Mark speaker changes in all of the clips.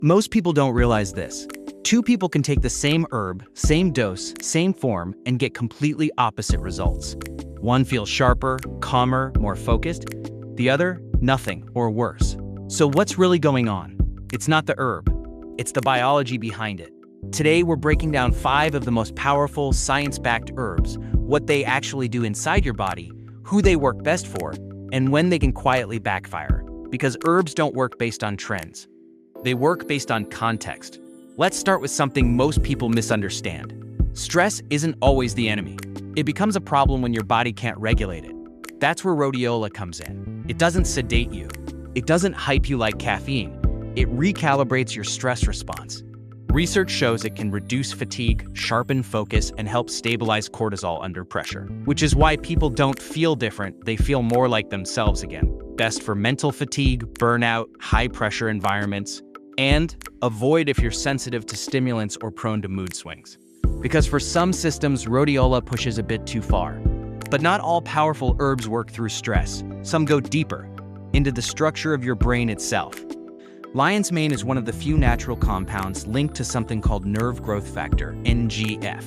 Speaker 1: Most people don't realize this. Two people can take the same herb, same dose, same form, and get completely opposite results. One feels sharper, calmer, more focused. The other, nothing or worse. So what's really going on? It's not the herb. It's the biology behind it. Today, we're breaking down 5 of the most powerful, science-backed herbs, what they actually do inside your body, who they work best for, and when they can quietly backfire. Because herbs don't work based on trends. They work based on context. Let's start with something most people misunderstand. Stress isn't always the enemy. It becomes a problem when your body can't regulate it. That's where rhodiola comes in. It doesn't sedate you. It doesn't hype you like caffeine. It recalibrates your stress response. Research shows it can reduce fatigue, sharpen focus, and help stabilize cortisol under pressure. Which is why people don't feel different, they feel more like themselves again. Best for mental fatigue, burnout, high-pressure environments, and avoid if you're sensitive to stimulants or prone to mood swings. Because for some systems, rhodiola pushes a bit too far. But not all powerful herbs work through stress. Some go deeper, into the structure of your brain itself. Lion's mane is one of the few natural compounds linked to something called nerve growth factor, NGF.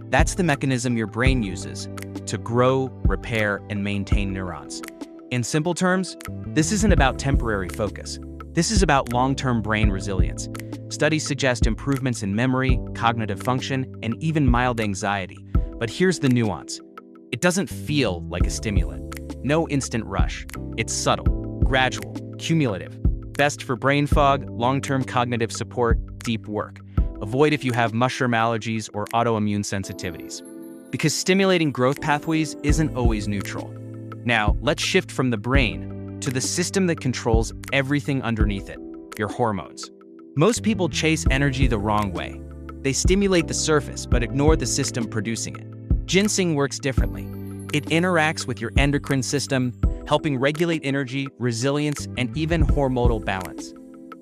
Speaker 1: That's the mechanism your brain uses to grow, repair, and maintain neurons. In simple terms, this isn't about temporary focus. This is about long-term brain resilience. Studies suggest improvements in memory, cognitive function, and even mild anxiety. But here's the nuance. It doesn't feel like a stimulant. No instant rush. It's subtle, gradual, cumulative. Best for brain fog, long-term cognitive support, deep work. Avoid if you have mushroom allergies or autoimmune sensitivities. Because stimulating growth pathways isn't always neutral. Now, let's shift from the brain to the system that controls everything underneath it, your hormones. Most people chase energy the wrong way. They stimulate the surface but ignore the system producing it. Ginseng works differently. It interacts with your endocrine system, helping regulate energy, resilience, and even hormonal balance.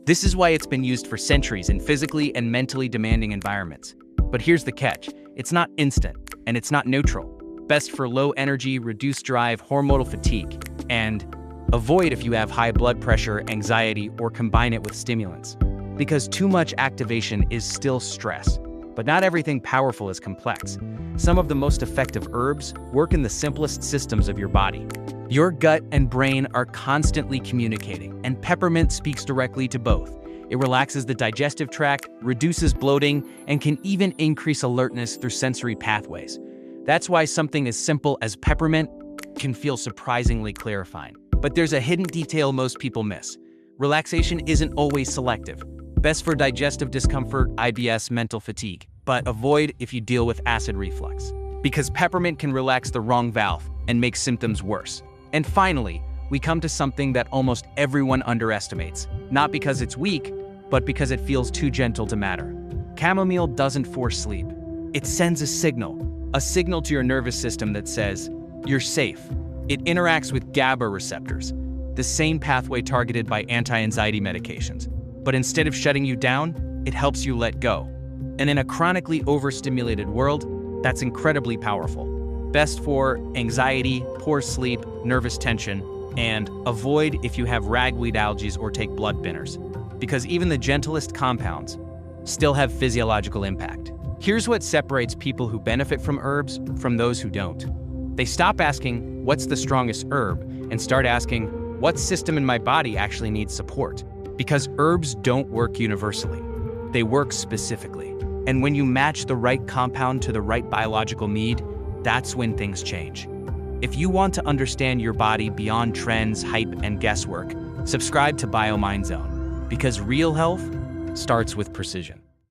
Speaker 1: This is why it's been used for centuries in physically and mentally demanding environments. But here's the catch. It's not instant, and it's not neutral. Best for low energy, reduced drive, hormonal fatigue, and avoid if you have high blood pressure, anxiety, or combine it with stimulants. Because too much activation is still stress. But not everything powerful is complex. Some of the most effective herbs work in the simplest systems of your body. Your gut and brain are constantly communicating, and peppermint speaks directly to both. It relaxes the digestive tract, reduces bloating, and can even increase alertness through sensory pathways. That's why something as simple as peppermint can feel surprisingly clarifying. But there's a hidden detail most people miss. Relaxation isn't always selective. Best for digestive discomfort, IBS, mental fatigue. But avoid if you deal with acid reflux. Because peppermint can relax the wrong valve and make symptoms worse. And finally, we come to something that almost everyone underestimates. Not because it's weak, but because it feels too gentle to matter. Chamomile doesn't force sleep. It sends a signal to your nervous system that says, you're safe. It interacts with GABA receptors, the same pathway targeted by anti-anxiety medications. But instead of shutting you down, it helps you let go. And in a chronically overstimulated world, that's incredibly powerful. Best for anxiety, poor sleep, nervous tension, and avoid if you have ragweed allergies or take blood thinners. Because even the gentlest compounds still have physiological impact. Here's what separates people who benefit from herbs from those who don't. They stop asking, what's the strongest herb, and start asking, what system in my body actually needs support? Because herbs don't work universally. They work specifically. And when you match the right compound to the right biological need, that's when things change. If you want to understand your body beyond trends, hype, and guesswork, subscribe to BioMind Zone. Because real health starts with precision.